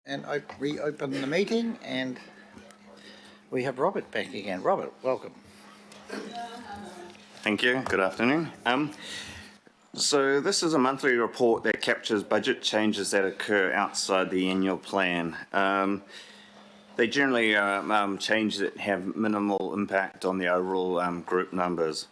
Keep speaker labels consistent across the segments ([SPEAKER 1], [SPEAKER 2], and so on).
[SPEAKER 1] and I reopen the meeting, and we have Robert back again. Robert, welcome.
[SPEAKER 2] Thank you. Good afternoon. So this is a monthly report that captures budget changes that occur outside the annual plan. They generally are changes that have minimal impact on the overall group numbers.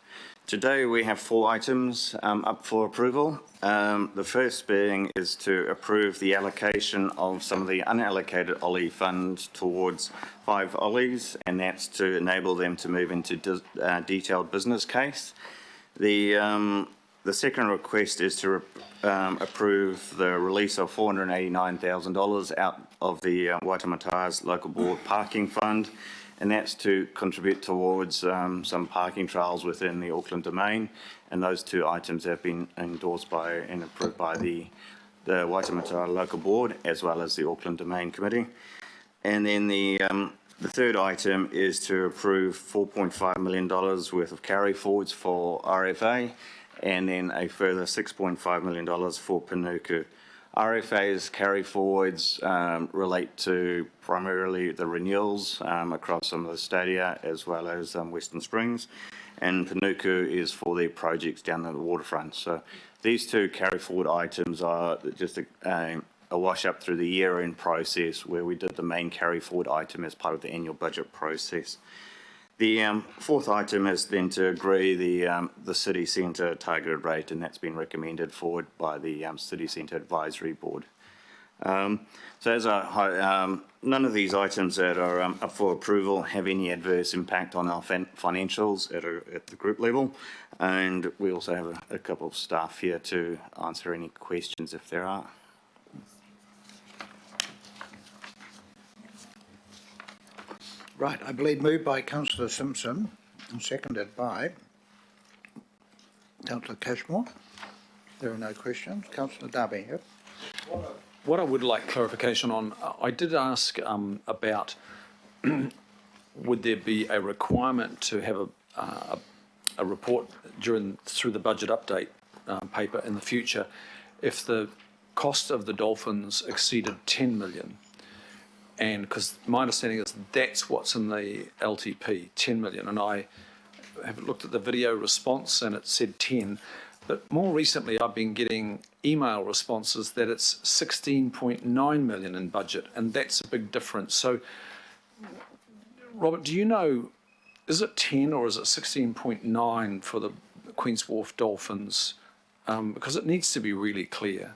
[SPEAKER 2] Today we have 4 items up for approval. The first being is to approve the allocation of some of the unallocated OLI funds towards 5 OLIs, and that's to enable them to move into detailed business case. The second request is to approve the release of $489,000 out of the Waitemata's Local Board Parking Fund, and that's to contribute towards some parking trials within the Auckland Domain, and those 2 items have been endorsed by and approved by the Waitemata Local Board as well as the Auckland Domain Committee. And then the third item is to approve $4.5 million worth of carry forwards for RFA, and then a further $6.5 million for Panuku. RFA's carry forwards relate to primarily the renewals across some of the stadia as well as Western Springs, and Panuku is for the projects down at the waterfront. So these 2 carry forward items are just a wash up through the year-end process where we did the main carry forward item as part of the annual budget process. The 4th item is then to agree the city centre targeted rate, and that's been recommended forward by the City Centre Advisory Board. So as none of these items that are up for approval have any adverse impact on our financials at the group level, and we also have a couple of staff here to answer any questions if there are.
[SPEAKER 1] Right, I believe moved by Councillor Simpson and seconded by Councillor Cashmore. There are no questions. Councillor Darby, yep.
[SPEAKER 3] What I would like clarification on, I did ask about would there be a requirement to have a report through the budget update paper in the future if the cost of the dolphins exceeded 10 million? And because my understanding is that's what's in the LTP, 10 million. And I have looked at the video response and it said 10. But more recently, I've been getting email responses that it's 16.9 million in budget. And that's a big difference. So, Robert, do you know, is it 10 or is it 16.9 for the Queen's Wharf Dolphins? Because it needs to be really clear.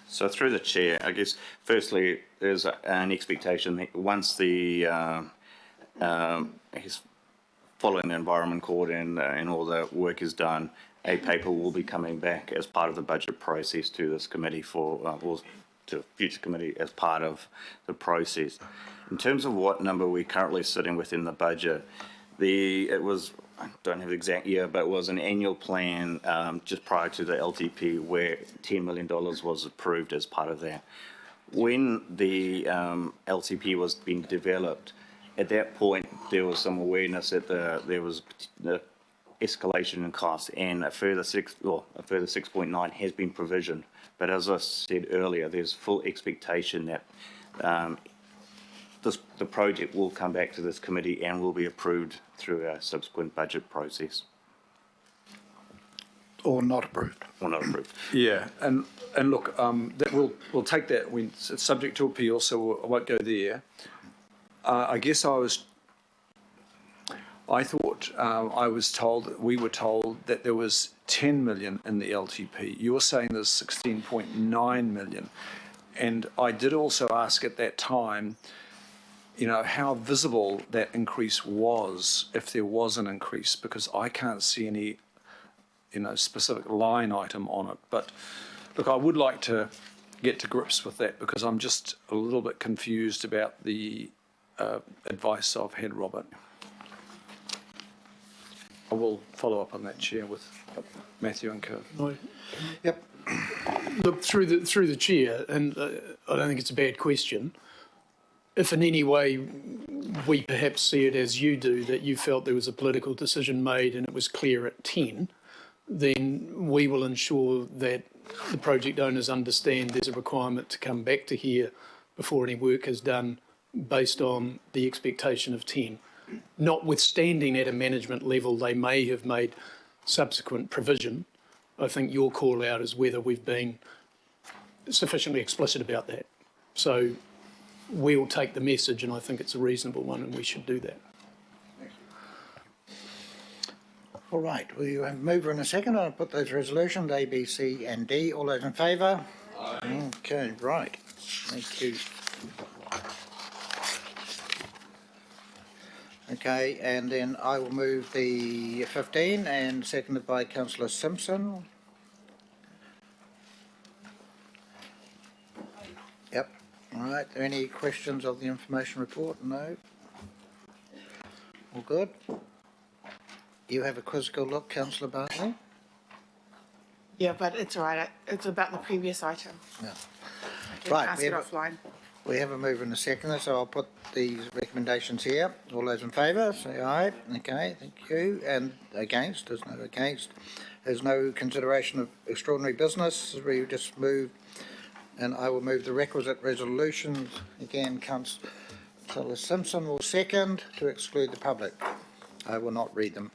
[SPEAKER 2] So through the chair, I guess firstly there's an expectation that once the following the Environment Court and all the work is done, a paper will be coming back as part of the budget process to this committee or to future committee as part of the process. In terms of what number we're currently sitting within the budget, I don't have the exact year, but it was an annual plan just prior to the LTP where $10 million was approved as part of that. When the LTP was being developed, at that point there was some awareness that there was the escalation in costs, and a further 6.9 has been provisioned. But as I said earlier, there's full expectation that the project will come back to this committee and will be approved through a subsequent budget process.
[SPEAKER 1] Or not approved.
[SPEAKER 2] Or not approved.
[SPEAKER 3] Yeah, and look, that we'll take that. It's subject to appeal, so I won't go there. I guess we were told that there was 10 million in the LTP. You were saying there's 16.9 million. And I did also ask at that time, you know, how visible that increase was, if there was an increase, because I can't see any, specific line item on it. But look, I would like to get to grips with that because I'm just a little bit confused about the advice I've had, Robert. I will follow up on that, Chair, with Matthew and Kirk.
[SPEAKER 1] Yep.
[SPEAKER 4] Look, through the chair, and I don't think it's a bad question. If in any way we perhaps see it as you do, that you felt there was a political decision made and it was clear at 10, then we will ensure that the project owners understand there's a requirement to come back to here before any work is done based on the expectation of 10. Notwithstanding at a management level, they may have made subsequent provision. I think your call out is whether we've been sufficiently explicit about that. So we'll take the message, and I think it's a reasonable one, and we should do that.
[SPEAKER 1] All right, we have a mover in a second. I'll put those resolutions, A, B, C and D. All those in favour? Aye. Okay, right. Thank you. Okay, and then I will move the 15 and seconded by councillor Simpson. Yep. All right, any questions of the information report? No? All good? You have a quizzical look, councillor Bartley?
[SPEAKER 5] Yeah, but it's all right. It's about the previous item.
[SPEAKER 1] Yeah.
[SPEAKER 5] I can
[SPEAKER 1] Right,
[SPEAKER 5] ask
[SPEAKER 1] we
[SPEAKER 5] it
[SPEAKER 1] have
[SPEAKER 5] offline.
[SPEAKER 1] We have a mover and a seconder, so I'll put these recommendations here. All those in favour, say aye. Okay, thank you. And against, there's no against. There's no consideration of extraordinary business. We just move, and I will move the requisite resolutions. Again, Councillor Simpson will second to exclude the public. I will not read them.